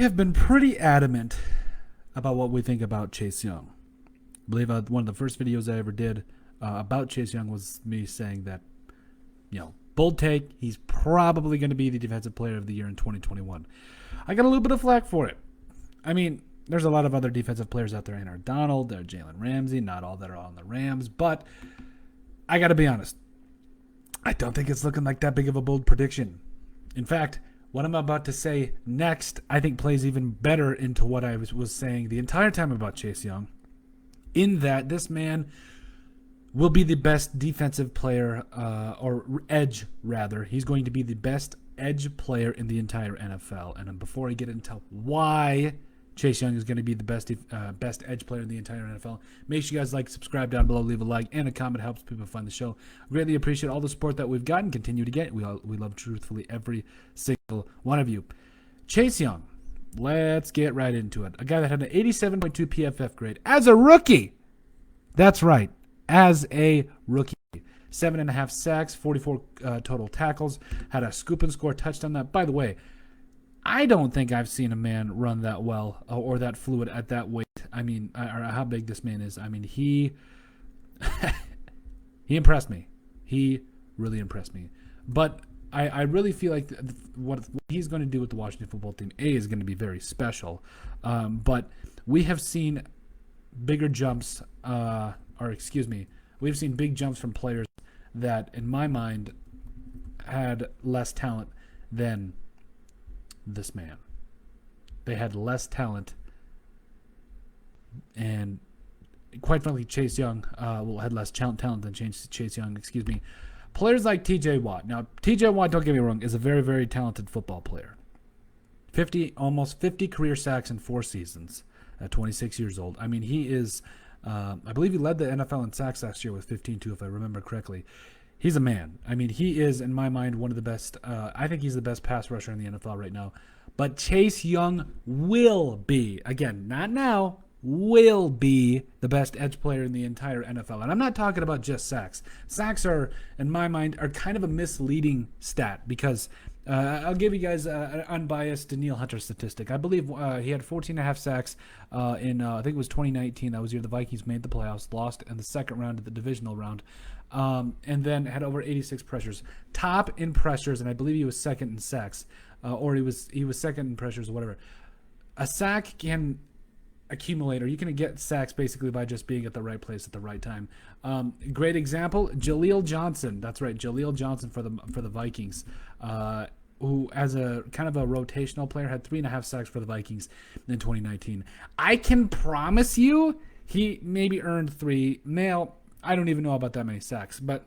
have been pretty adamant about what we think about Chase Young. I believe one of the first videos I ever did about Chase Young was me saying that, bold take, he's probably going to be the Defensive Player of the Year in 2021. I got a little bit of flack for it. I mean, there's a lot of other defensive players out there. Aaron Donald, there's Jalen Ramsey, not all that are on the Rams, but I got to be honest. I don't think it's looking like that big of a bold prediction. In fact, what I'm about to say next, I think plays even better into what I was saying the entire time about Chase Young, in that this man will be the best defensive player, or edge, rather. He's going to be the best edge player in the entire NFL. And before I get into why Chase Young is going to be the best edge player in the entire NFL, make sure you guys subscribe down below, leave a like, and a comment. Helps people find the show. Greatly appreciate all the support that we've gotten, continue to get. We love truthfully every single one of you. Chase Young, let's get right into it. A guy that had an 87.2 PFF grade as a rookie. That's right, as a rookie. 7.5 sacks, 44 total tackles, had a scoop and score touchdown. That, by the way, I don't think I've seen a man run that well or that fluid at that weight. I mean, or how big this man is. I mean, he impressed me. He really impressed me. But I really feel like what he's going to do with the Washington football team, is going to be very special. But we have seen bigger jumps, we've seen big jumps from players that, in my mind, had less talent than this man. They had less talent, and quite frankly, Chase Young had less talent than Chase Young. Players like T.J. Watt. Now, T.J. Watt, don't get me wrong, is a very, very talented football player. Almost 50 career sacks in 4 seasons at 26 years old. I mean, he is. I believe he led the NFL in sacks last year with 15 too, if I remember correctly. He's a man. I mean, he is, in my mind, one of the best. I think he's the best pass rusher in the NFL right now. But Chase Young will be, again, not now, will be the best edge player in the entire NFL. And I'm not talking about just sacks. Sacks are, in my mind, are kind of a misleading stat because I'll give you guys an unbiased Daniil Hunter statistic. I believe he had 14.5 sacks in, I think it was 2019. That was the year the Vikings made the playoffs, lost in the second round of the divisional round, and then had over 86 pressures. Top in pressures, and I believe he was second in sacks, or he was second in pressures, or whatever. A sack can accumulate, or you can get sacks basically by just being at the right place at the right time. Great example, Jaleel Johnson. That's right, Jaleel Johnson for the Vikings, who as a kind of a rotational player had 3.5 sacks for the Vikings in 2019. I can promise you he maybe earned 3. I don't even know about that many sacks, but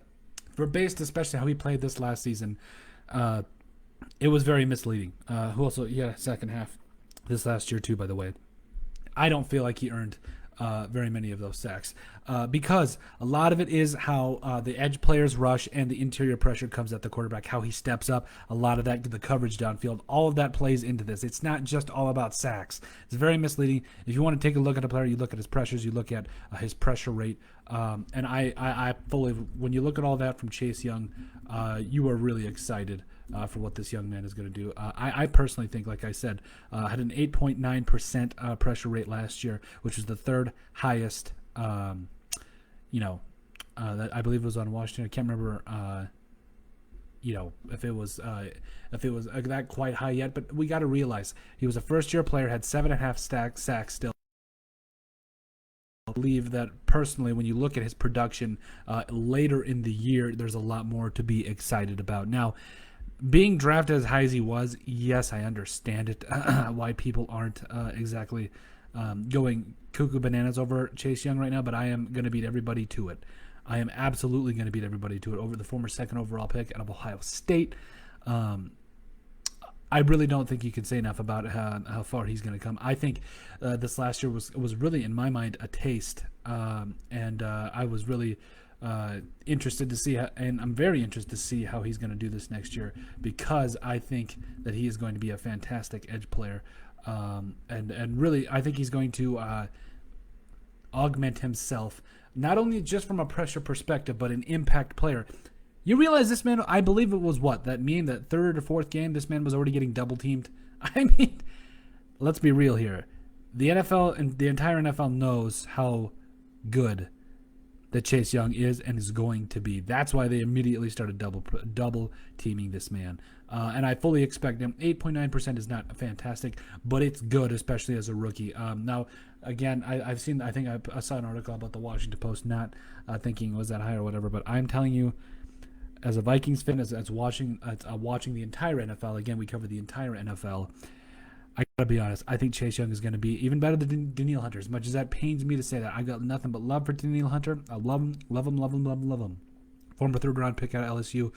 based especially how he played this last season, it was very misleading. He had a second half this last year too, by the way. I don't feel like he earned very many of those sacks because a lot of it is how the edge players rush and the interior pressure comes at the quarterback, how he steps up. A lot of that, the coverage downfield, all of that plays into this. It's not just all about sacks. It's very misleading. If you want to take a look at a player, you look at his pressures, you look at his pressure rate. And I fully, when you look at all that from Chase Young, you are really excited for what this young man is going to do. I personally think, like I said, had an 8.9% pressure rate last year, which was the third highest, that I believe it was on Washington. I can't remember, if it was that quite high yet, but we got to realize he was a first-year player, had 7.5 sacks still. I believe that personally, when you look at his production later in the year, there's a lot more to be excited about. Now, being drafted as high as he was, yes, I understand it. Why people aren't exactly going cuckoo bananas over Chase Young right now, but I am going to beat everybody to it. I am absolutely going to beat everybody to it over the former second overall pick out of Ohio State. I really don't think you can say enough about how far he's going to come. I think this last year was really, in my mind, a taste, and I was really interested to see, and I'm very interested to see how he's going to do this next year, because I think that he is going to be a fantastic edge player, and really I think he's going to augment himself, not only just from a pressure perspective, but an impact player. You realize this man, I believe it was that third or fourth game, this man was already getting double teamed. I mean, let's be real here. The NFL and the entire NFL knows how good that Chase Young is and is going to be. That's why they immediately started double teaming this man. And I fully expect him. 8.9% is not fantastic, but it's good, especially as a rookie. Now, again, I think I saw an article about the Washington Post, not thinking was that high or whatever, but I'm telling you, as a Vikings fan, as watching the entire NFL, again, we cover the entire NFL. I gotta be honest. I think Chase Young is going to be even better than Danielle Hunter. As much as that pains me to say that, I got nothing but love for Danielle Hunter. I love him, love him, love him, love him, love him. Former third-round pick out of LSU,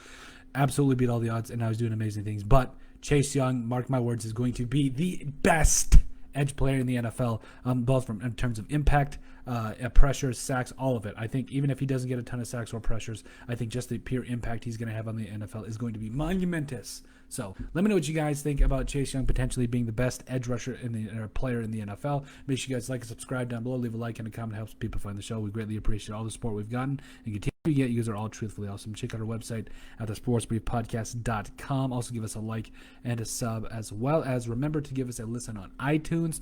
absolutely beat all the odds, and now he's doing amazing things. But Chase Young, mark my words, is going to be the best edge player in the NFL, both in terms of impact, pressures, sacks, all of it. I think even if he doesn't get a ton of sacks or pressures, I think just the pure impact he's going to have on the NFL is going to be monumentous. So let me know what you guys think about Chase Young potentially being the best edge rusher player in the NFL. Make sure you guys like and subscribe down below. Leave a like and a comment. It helps people find the show. We greatly appreciate all the support we've gotten and continue to get. You guys are all truthfully awesome. Check out our website at thesportsbriefpodcast.com. Also give us a like and a sub, as well as remember to give us a listen on iTunes.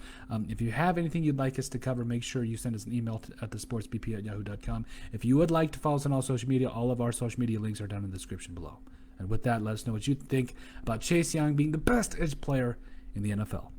If you have anything you'd like us to cover, make sure you send us an email at thesportsbp@yahoo.com. If you would like to follow us on all social media, all of our social media links are down in the description below. And with that, let us know what you think about Chase Young being the best edge player in the NFL.